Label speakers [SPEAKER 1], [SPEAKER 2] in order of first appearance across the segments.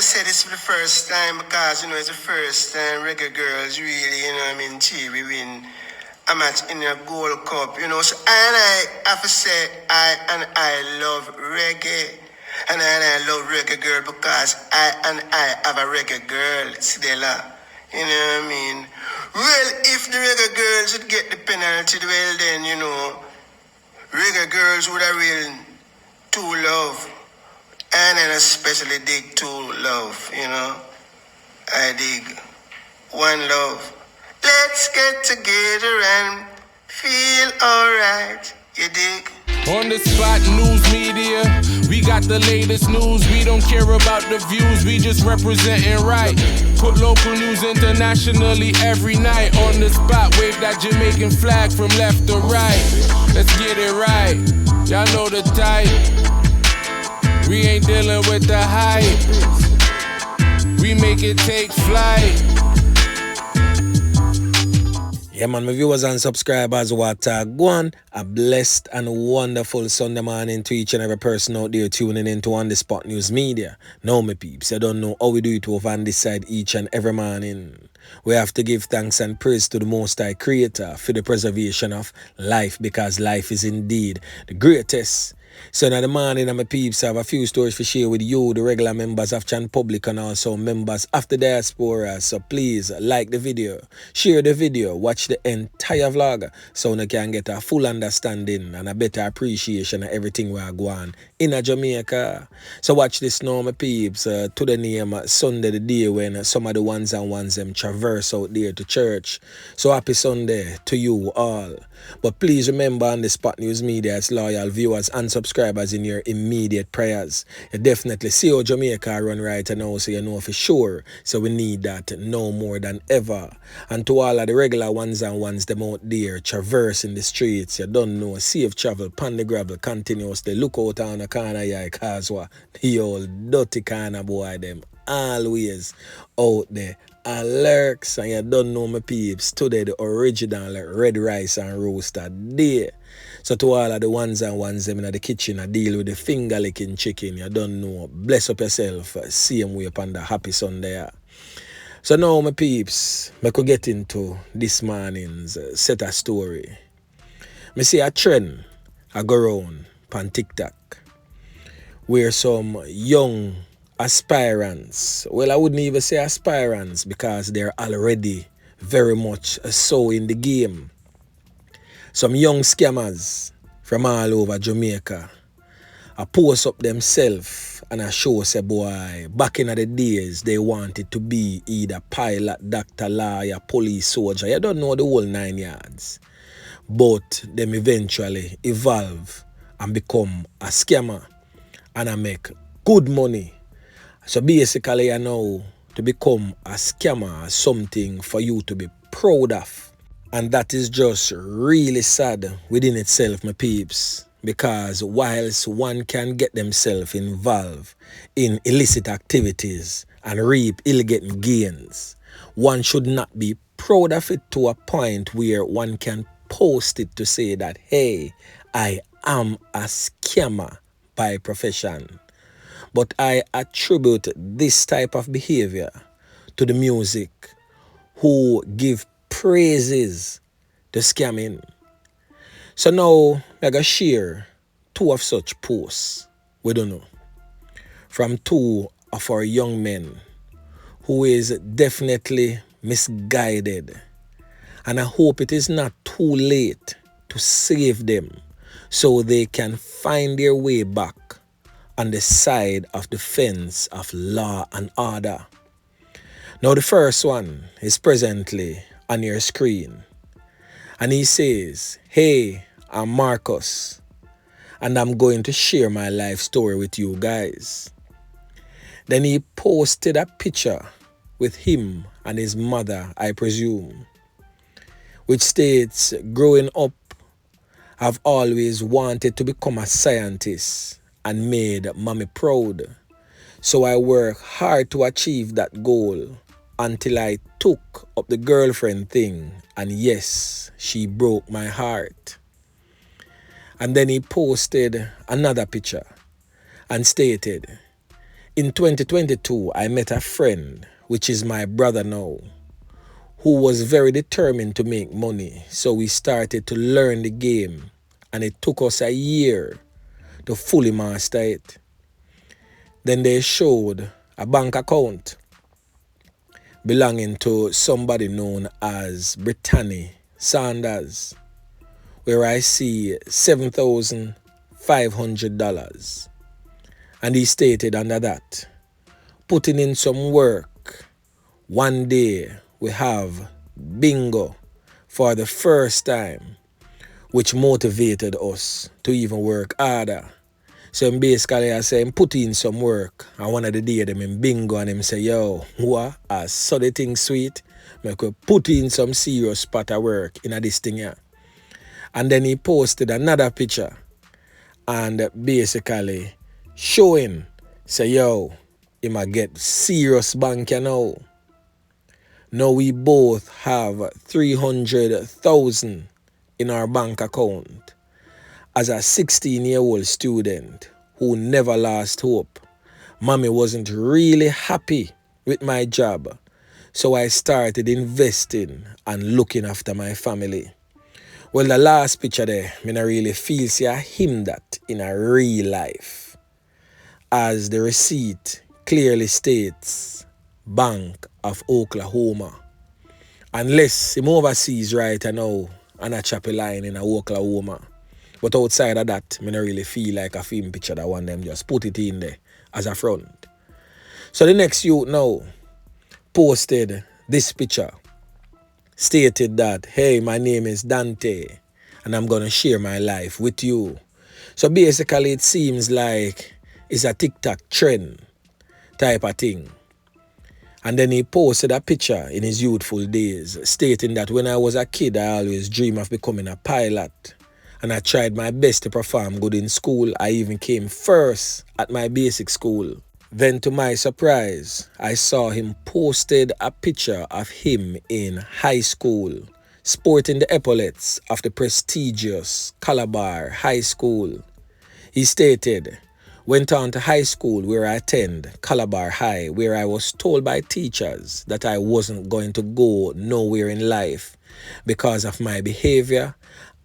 [SPEAKER 1] say this for the first time because, it's the first time reggae girls really, Chibi win a match in a Gold Cup, So I have to say, I love reggae. And I love reggae girl because I have a reggae girl, Stella. You know what I mean? Well, if the reggae girls would get the penalty, well then, reggae girls would have real true love. And then especially dig true love, I dig one love. Let's get together and feel alright, you dig?
[SPEAKER 2] On the spot news media, we got the latest news. We don't care about the views, we just representing right. Put local news internationally every night. On the spot, wave that Jamaican flag from left to right. Let's get it right, y'all know the type. We ain't dealing with the hype, we make it take flight.
[SPEAKER 3] Yeah, man, my viewers and subscribers, what go on. A blessed and wonderful Sunday morning to each and every person out there tuning into On The Spot News Media. Now, my peeps, you don't know how we do it over on this side each and every morning. We have to give thanks and praise to the Most High Creator for the preservation of life, because life is indeed the greatest. So in the morning, my peeps, I have a few stories to share with you, the regular members of Chan Public and also members of the diaspora. So please like the video, share the video, watch the entire vlog so you can get a full understanding and a better appreciation of everything we are going in Jamaica. So watch this now, my peeps, to the name Sunday, the day when some of the ones and ones them traverse out there to church. So happy Sunday to you all. But please remember, On The Spot News Media, it's loyal viewers and subscribers in your immediate prayers. You definitely see how Jamaica run right now, so you know for sure. So we need that no more than ever. And to all of the regular ones and ones them out there traversing the streets, you don't know, safe travel, pan the gravel continuously. Look out on the corner here, cause what the old dirty kind of boy them always out there. Lurks, and you don't know, my peeps, today the original red rice and roaster day. So to all of the ones and ones them in the kitchen, I deal with the finger licking chicken, you don't know, bless up yourself, same way upon the happy Sunday. So now, my peeps, I could get into this morning's set of story. I see a trend I go around on TikTok where some young aspirants, well, I wouldn't even say aspirants because they're already very much so in the game. Some young scammers from all over Jamaica, I post up themselves and I show say, boy, back in the days they wanted to be either pilot, doctor, lawyer, police, soldier. You don't know the whole 9 yards. But them eventually evolve and become a scammer and I make good money. So basically, to become a scammer is something for you to be proud of. And that is just really sad within itself, my peeps. Because whilst one can get themselves involved in illicit activities and reap ill-gotten gains, one should not be proud of it to a point where one can post it to say that, hey, I am a scammer by profession. But I attribute this type of behavior to the music who give praises to scamming. So now I'm going to share 2 of such posts, we don't know, from 2 of our young men who is definitely misguided. And I hope it is not too late to save them so they can find their way back on the side of the fence of law and order. Now the first one is presently on your screen. And he says, hey, I'm Marcus, and I'm going to share my life story with you guys. Then he posted a picture with him and his mother, I presume, which states, growing up, I've always wanted to become a scientist and made mommy proud. So I worked hard to achieve that goal until I took up the girlfriend thing, and yes, she broke my heart. And then he posted another picture and stated, In 2022, I met a friend, which is my brother now, who was very determined to make money. So we started to learn the game, and it took us a year to fully master it. Then they showed a bank account belonging to somebody known as Brittany Sanders, where I see $7,500. And he stated under that, putting in some work, one day we have bingo for the first time, which motivated us to even work harder. So basically I say, put in some work, and one of the day them in bingo and him say, yo, what? I saw the thing sweet, I could put in some serious spot of work in this thing here. And then he posted another picture and basically showing, say, yo, he might get serious bank now. Now we both have 300,000 in our bank account as a 16-year-old student who never lost hope. Mommy wasn't really happy with my job, so I started investing and looking after my family. Well, the last picture there, I don't really feel see him that in a real life, as the receipt clearly states Bank of Oklahoma. Unless him overseas right now and a choppy line in a Oklahoma. But outside of that, I don't really feel like a film picture that one them just put it in there as a front. So the next youth now posted this picture, stated that, hey, my name is Donte and I'm going to share my life with you. So basically it seems like it's a TikTok trend type of thing. And then he posted a picture in his youthful days stating that when I was a kid, I always dreamed of becoming a pilot. And I tried my best to perform good in school. I even came first at my basic school. Then to my surprise, I saw him posted a picture of him in high school, sporting the epaulets of the prestigious Calabar High School. He stated, went on to high school where I attend, Calabar High, where I was told by teachers that I wasn't going to go nowhere in life because of my behavior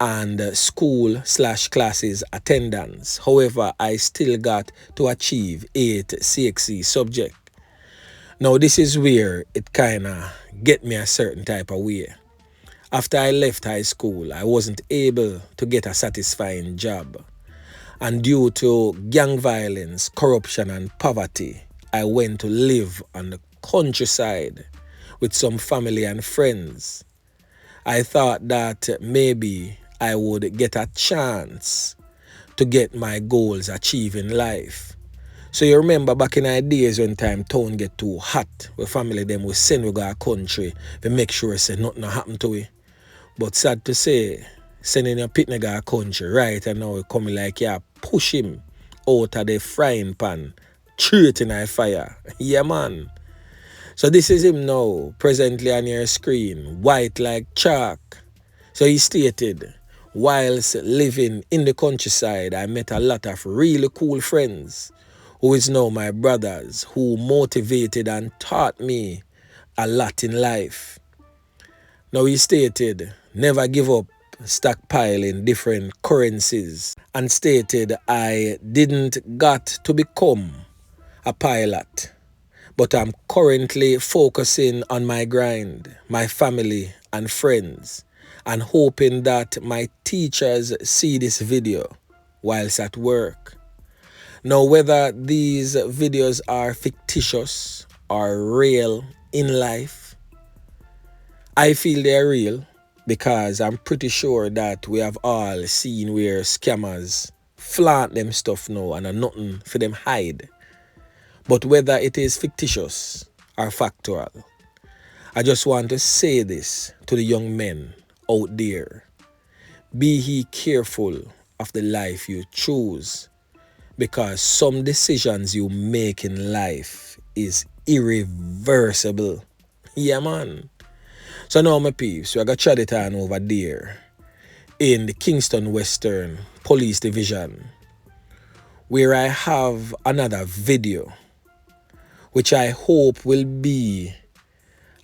[SPEAKER 3] and school/classes attendance. However, I still got to achieve 8 CXC subject. Now this is where it kinda get me a certain type of way. After I left high school, I wasn't able to get a satisfying job. And due to gang violence, corruption and poverty, I went to live on the countryside with some family and friends. I thought that maybe I would get a chance to get my goals achieved in life. So you remember back in our days when time town get too hot, where family them will send we go a country to make sure say nothing happen to we. But sad to say, sending your picnic go a country right and now it coming like you push him out of the frying pan, straight in a fire. Yeah man. So this is him now, presently on your screen, white like chalk. So he stated, whilst living in the countryside, I met a lot of really cool friends who is now my brothers, who motivated and taught me a lot in life. Now he stated, never give up stockpiling different currencies, and stated I didn't got to become a pilot, but I'm currently focusing on my grind, my family and friends, and hoping that my teachers see this video whilst at work. Now, whether these videos are fictitious or real in life, I feel they're real because I'm pretty sure that we have all seen where scammers flaunt them stuff now and are nothing for them hide. But whether it is fictitious or factual, I just want to say this to the young men out there. Be ye careful of the life you choose, because some decisions you make in life is irreversible. Yeah, man. So now, my peeps, we're going to chat it on over there in the Kingston Western Police Division, where I have another video which I hope will be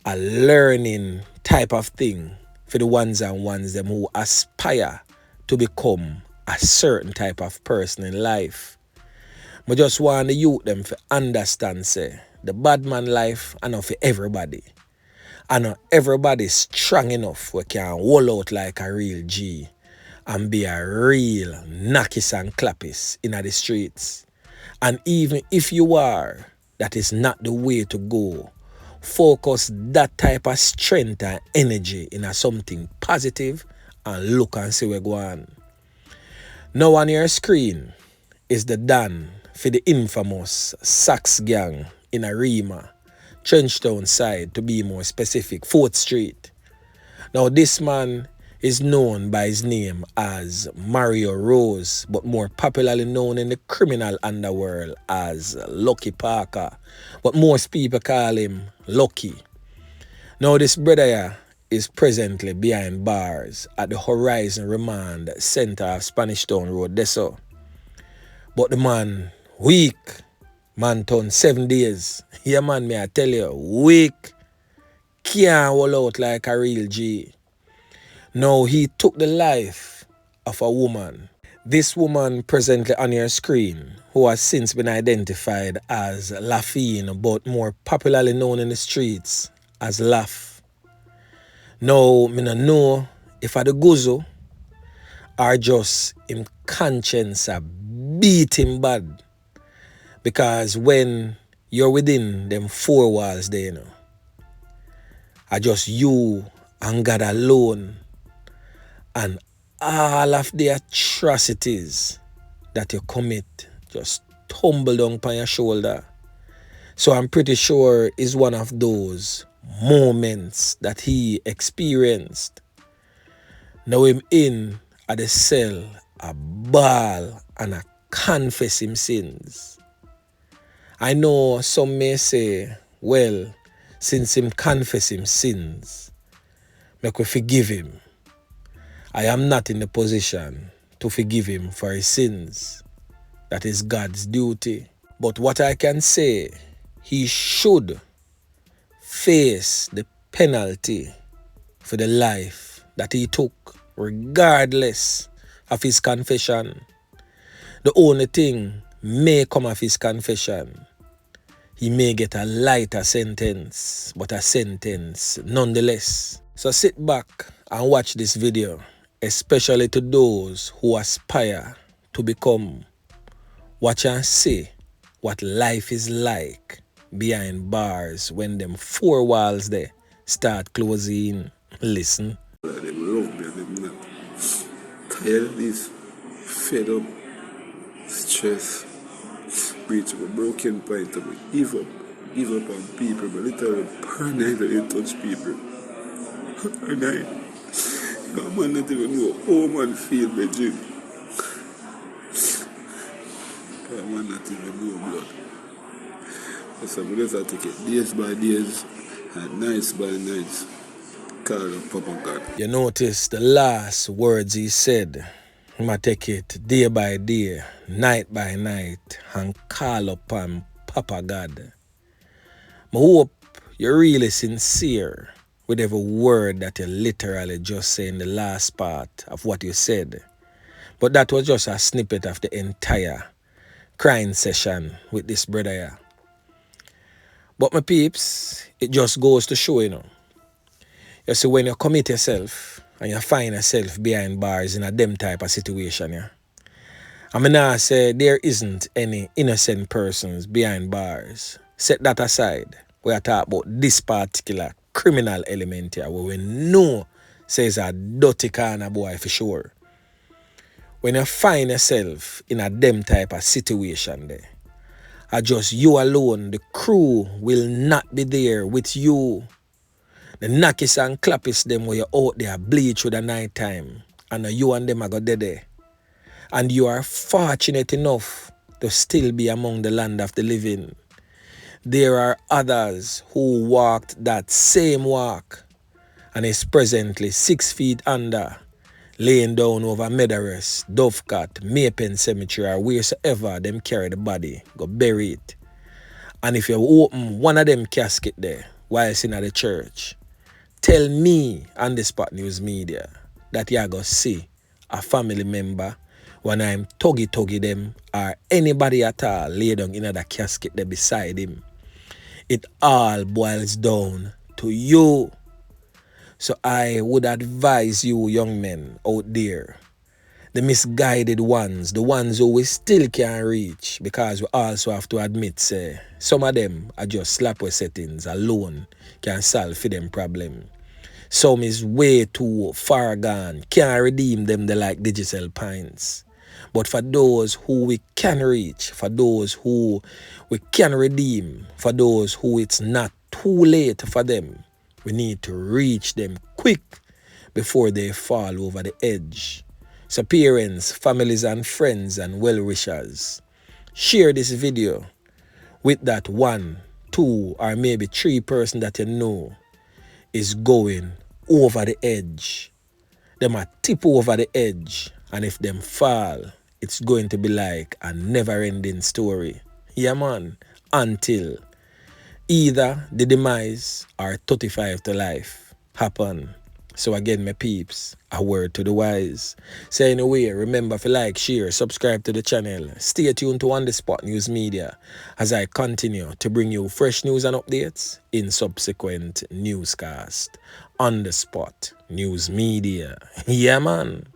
[SPEAKER 3] a learning type of thing for the ones and ones them who aspire to become a certain type of person in life. I just want the youth them to understand, say, the bad man life are not for everybody. And not everybody strong enough we can hold out like a real G and be a real knockis and clappis in the streets. And even if you are, that is not the way to go. Focus that type of strength and energy in something positive and look and see where go on. Now on your screen is the Don for the infamous SOX gang in a Rema, Trenchtown side to be more specific, 4th Street. Now this man is known by his name as Mario Rose, but more popularly known in the criminal underworld as Lucky Parker, but most people call him Lucky. Now this brother here is presently behind bars at the Horizon Remand Center of Spanish Town Road, Deso. But the man weak, man turn 7 days. Yeah man, me I tell you, weak, can't hold out like a real G. Now he took the life of a woman. This woman presently on your screen, who has since been identified as Lafine, but more popularly known in the streets as Laff. Now, me no know if I the guzo or just him conscience a beat him bad. Because when you're within them 4 walls there, you know, I just you and God alone. And all of the atrocities that you commit just tumble down upon your shoulder. So I'm pretty sure it's one of those moments that he experienced. Now him in at the cell, a ball and a confess him sins. I know some may say, well, since him confess him sins, make we forgive him. I am not in the position to forgive him for his sins. That is God's duty. But what I can say, he should face the penalty for the life that he took, regardless of his confession. The only thing may come of his confession. He may get a lighter sentence, but a sentence nonetheless. So sit back and watch this video, especially to those who aspire to become. Watch and see what life is like behind bars when them 4 walls there start closing. Listen.
[SPEAKER 4] Them love me and them not. Tired of this, fed up, stress, reach a broken point of give up on people, but literally paranoid that they touch people. And a man not even know how man feel, Beijing. A man not even know blood. So we just have to take it days by days and nights by nights. Call up Papa God.
[SPEAKER 3] You notice the last words he said. I'm going to take it day by day, night by night, and call upon Papa God. I hope you're really sincere with every word that you literally just say in the last part of what you said. But that was just a snippet of the entire crying session with this brother here. But my peeps, it just goes to show, you know. You see, when you commit yourself and you find yourself behind bars in a them type of situation, yeah. I mean, I say there isn't any innocent persons behind bars. Set that aside. We are talking about this particular criminal element here, where we know says a dirty kind of boy for sure. When you find yourself in a them type of situation there, are just you alone, the crew will not be there with you. The knockis and clappis them where you're out there bleach with the night time, and you and them are go dead there. And you are fortunate enough to still be among the land of the living. There are others who walked that same walk and is presently 6 feet under, laying down over Meadows, Dovecat, Maypen Cemetery, or wheresoever them carry the body, go bury it. And if you open one of them casket there while it's in the church, tell me on the Spot News Media that you are going to see a family member when I'm tuggy them or anybody at all lay down in that casket there beside him. It all boils down to you. So I would advise you young men out there, the misguided ones, the ones who we still can't reach, because we also have to admit, say, some of them are just slapware settings alone can solve for them problem. Some is way too far gone, can't redeem them they like digital pints. But for those who we can reach, for those who we can redeem, for those who it's not too late for them, we need to reach them quick before they fall over the edge. So parents, families and friends and well-wishers, share this video with that 1, 2 or maybe 3 person that you know is going over the edge. They might tip over the edge, and if them fall, it's going to be like a never-ending story. Yeah man, until either the demise or 35 to life happen. So again, my peeps, a word to the wise. So anyway, remember to like, share, subscribe to the channel. Stay tuned to On The Spot News Media as I continue to bring you fresh news and updates in subsequent newscast. On The Spot News Media. Yeah man.